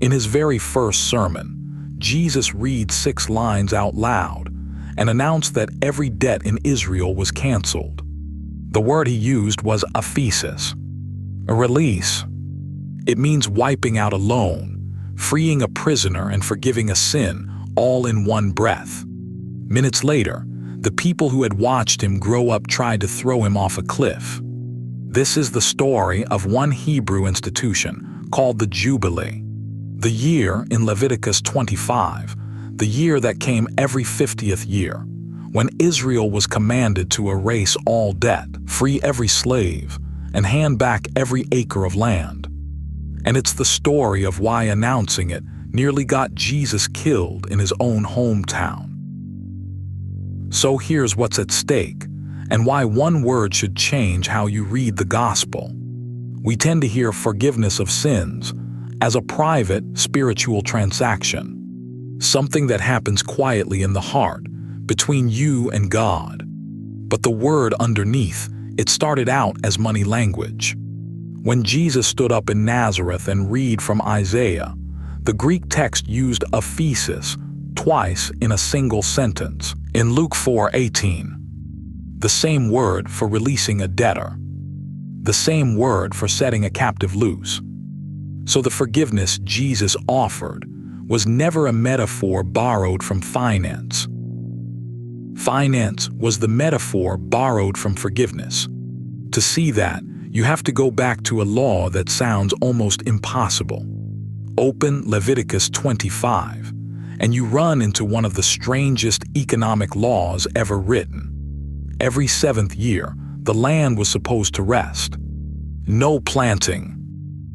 In his very first sermon, Jesus reads 6 lines out loud and announced that every debt in Israel was canceled. The word he used was Aphesis, a release. It means wiping out a loan, freeing a prisoner and forgiving a sin, all in one breath. Minutes later, the people who had watched him grow up tried to throw him off a cliff. This is the story of one Hebrew institution called the Jubilee. The year in Leviticus 25, the year that came every 50th year, when Israel was commanded to erase all debt, free every slave, and hand back every acre of land. And it's the story of why announcing it nearly got Jesus killed in his own hometown. So here's what's at stake, and why one word should change how you read the gospel. We tend to hear forgiveness of sins as a private spiritual transaction, something that happens quietly in the heart, between you and God. But the word underneath, it started out as money language. When Jesus stood up in Nazareth and read from Isaiah, the Greek text used aphesis twice in a single sentence. In Luke 4:18, the same word for releasing a debtor, the same word for setting a captive loose. So the forgiveness Jesus offered was never a metaphor borrowed from finance. Finance was the metaphor borrowed from forgiveness. To see that, you have to go back to a law that sounds almost impossible. Open Leviticus 25, and you run into one of the strangest economic laws ever written. Every 7th year, the land was supposed to rest. No planting,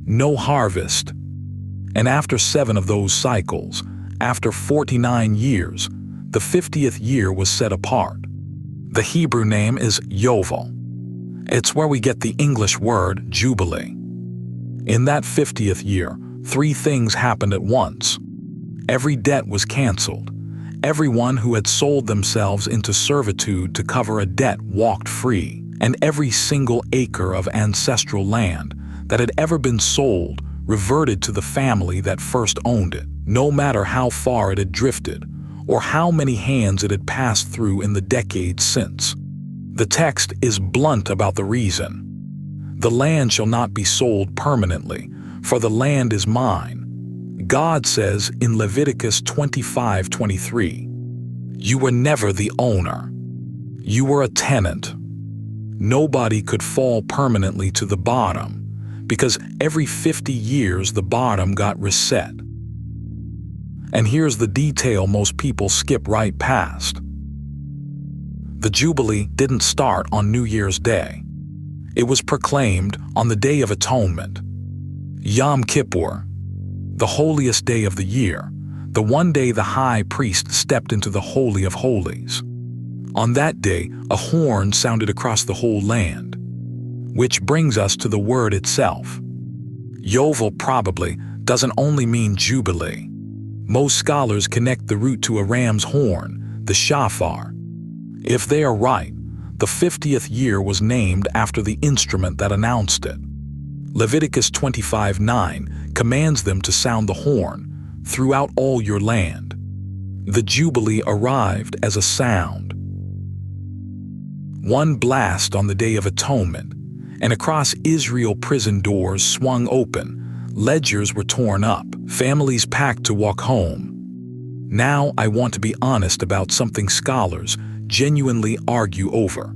no harvest. And after 7 of those cycles, after 49 years, the 50th year was set apart. The Hebrew name is Yovel. It's where we get the English word Jubilee. In that 50th year, 3 things happened at once. Every debt was canceled. Everyone who had sold themselves into servitude to cover a debt walked free, and every single acre of ancestral land that had ever been sold reverted to the family that first owned it, no matter how far it had drifted or how many hands it had passed through in the decades since. The text is blunt about the reason. The land shall not be sold permanently, for the land is mine. God says in Leviticus 25:23, "You were never the owner. You were a tenant." Nobody could fall permanently to the bottom, because every 50 years the bottom got reset. And here's the detail most people skip right past. The Jubilee didn't start on New Year's Day. It was proclaimed on the Day of Atonement, Yom Kippur, the holiest day of the year, the one day the high priest stepped into the Holy of Holies. On that day, a horn sounded across the whole land. Which brings us to the word itself. Yovel probably doesn't only mean Jubilee. Most scholars connect the root to a ram's horn, the shofar. If they are right, the 50th year was named after the instrument that announced it. Leviticus 25:9 commands them to sound the horn throughout all your land. The Jubilee arrived as a sound. One blast on the Day of Atonement, and across Israel prison doors swung open, ledgers were torn up, families packed to walk home. Now I want to be honest about something scholars genuinely argue over.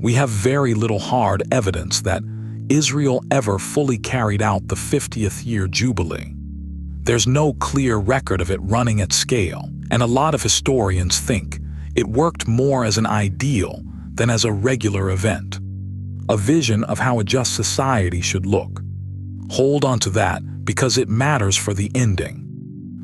We have very little hard evidence that Israel ever fully carried out the 50th year Jubilee. There's no clear record of it running at scale, and a lot of historians think it worked more as an ideal than as a regular event, a vision of how a just society should look. Hold on to that because it matters for the ending.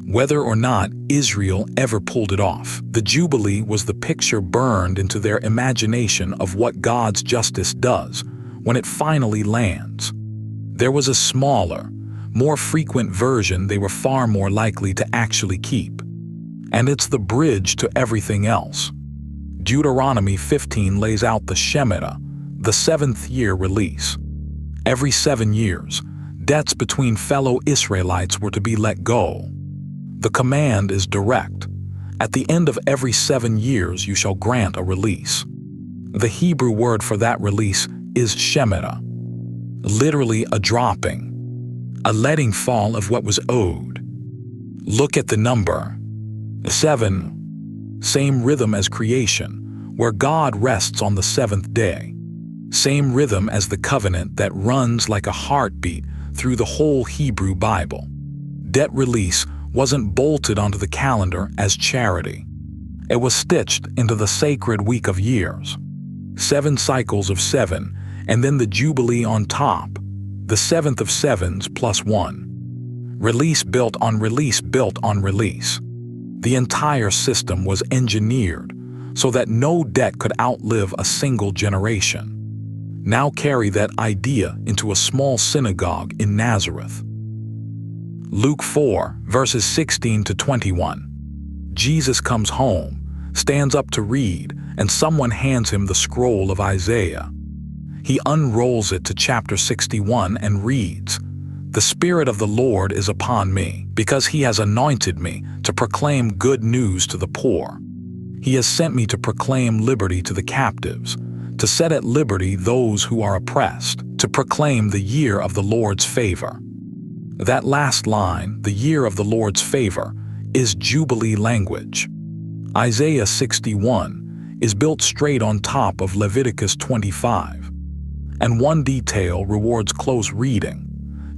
Whether or not Israel ever pulled it off, the Jubilee was the picture burned into their imagination of what God's justice does when it finally lands. There was a smaller, more frequent version they were far more likely to actually keep. And it's the bridge to everything else. Deuteronomy 15 lays out the Shemittah, the 7th year release. Every 7 years, Debts between fellow Israelites were to be let go. The command is direct. At the end of every 7 years you shall grant a release. The Hebrew word for that release is Shemittah, literally a dropping, a letting fall of what was owed. Look at the number 7, same rhythm as creation, where God rests on the 7th day. Same rhythm as the covenant that runs like a heartbeat through the whole Hebrew Bible. Debt release wasn't bolted onto the calendar as charity. It was stitched into the sacred week of years. 7 cycles of 7, and then the Jubilee on top, the 7th of 7s plus 1. Release built on release built on release. The entire system was engineered so that no debt could outlive a single generation. Now carry that idea into a small synagogue in Nazareth. Luke 4, verses 16 to 21. Jesus comes home, stands up to read, and someone hands him the scroll of Isaiah. He unrolls it to chapter 61 and reads, "The Spirit of the Lord is upon me, because He has anointed me to proclaim good news to the poor. He has sent me to proclaim liberty to the captives, to set at liberty those who are oppressed, to proclaim the year of the Lord's favor." That last line, the year of the Lord's favor, is Jubilee language. Isaiah 61 is built straight on top of Leviticus 25. And one detail rewards close reading.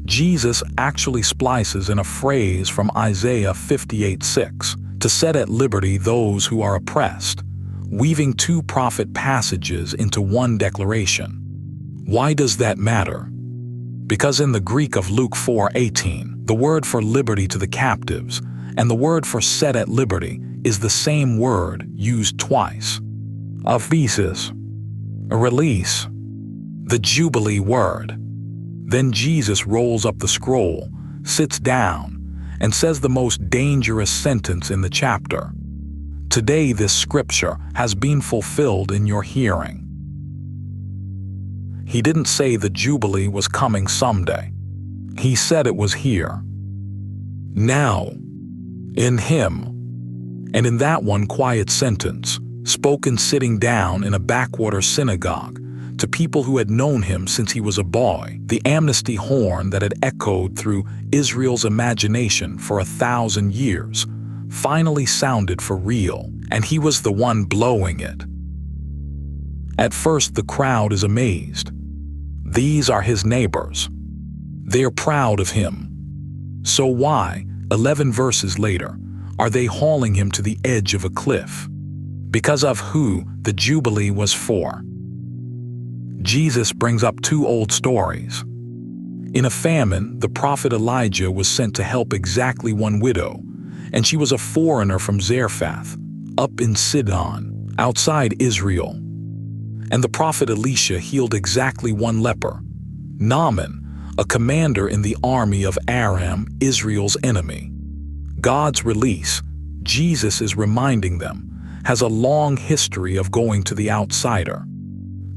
Jesus actually splices in a phrase from Isaiah 58:6, to set at liberty those who are oppressed, weaving 2 prophet passages into one declaration. Why does that matter? Because in the Greek of Luke 4:18, the word for liberty to the captives and the word for set at liberty is the same word used twice. Aphesis, a release, the Jubilee word. Then Jesus rolls up the scroll, sits down, and says the most dangerous sentence in the chapter. Today this scripture has been fulfilled in your hearing. He didn't say the Jubilee was coming someday. He said it was here. Now, in Him. And in that one quiet sentence, spoken sitting down in a backwater synagogue, to people who had known Him since He was a boy, the amnesty horn that had echoed through Israel's imagination for 1,000 years, finally sounded for real, and He was the one blowing it. At first the crowd is amazed. These are His neighbors. They're proud of Him. So why, 11 verses later, are they hauling Him to the edge of a cliff? Because of who the Jubilee was for. Jesus brings up 2 old stories. In a famine, the prophet Elijah was sent to help exactly one widow, and she was a foreigner from Zarephath, up in Sidon, outside Israel. And the prophet Elisha healed exactly one leper, Naaman, a commander in the army of Aram, Israel's enemy. God's release, Jesus is reminding them, has a long history of going to the outsider.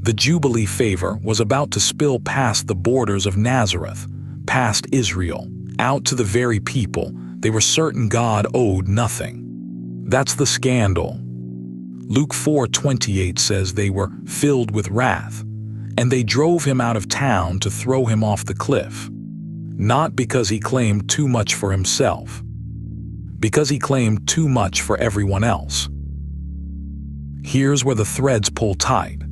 The Jubilee favor was about to spill past the borders of Nazareth, past Israel, out to the very people they were certain God owed nothing. That's the scandal. Luke 4:28 says they were filled with wrath, and they drove Him out of town to throw Him off the cliff. Not because He claimed too much for Himself, because He claimed too much for everyone else. Here's where the threads pull tight.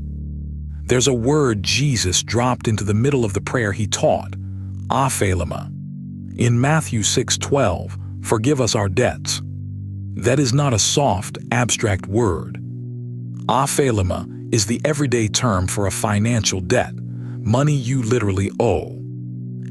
There's a word Jesus dropped into the middle of the prayer He taught, Opheilema. In Matthew 6:12, forgive us our debts. That is not a soft, abstract word. Opheilema is the everyday term for a financial debt, money you literally owe.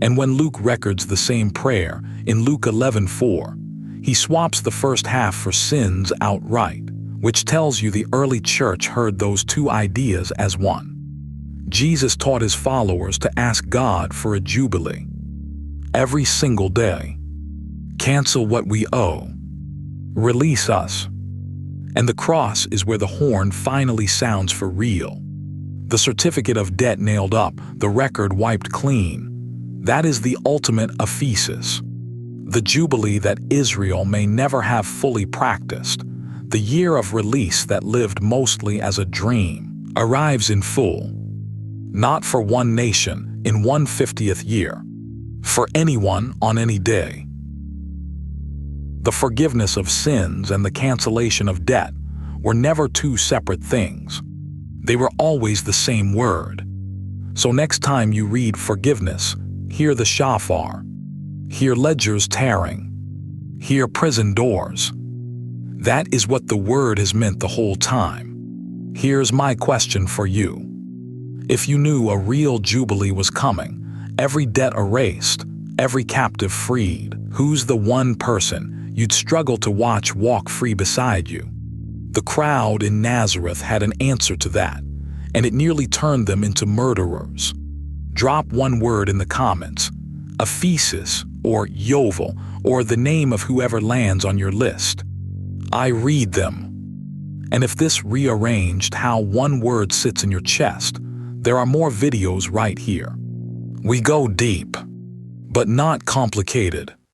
And when Luke records the same prayer in Luke 11:4, he swaps the first half for sins outright, which tells you the early church heard those 2 ideas as one. Jesus taught His followers to ask God for a jubilee. Every single day. Cancel what we owe. Release us. And the cross is where the horn finally sounds for real. The certificate of debt nailed up, the record wiped clean. That is the ultimate Aphesis, the Jubilee that Israel may never have fully practiced. The year of release that lived mostly as a dream arrives in full. Not for one nation in one 50th year, for anyone on any day. The forgiveness of sins and the cancellation of debt were never two separate things. They were always the same word. So next time you read forgiveness, hear the shofar, hear ledgers tearing, hear prison doors. That is what the word has meant the whole time. Here's my question for you. If you knew a real Jubilee was coming, every debt erased, every captive freed, who's the one person you'd struggle to watch walk free beside you? The crowd in Nazareth had an answer to that, and it nearly turned them into murderers. Drop one word in the comments, Aphesis or Yovel, or the name of whoever lands on your list. I read them. And if this rearranged how one word sits in your chest, there are more videos right here. We go deep, but not complicated.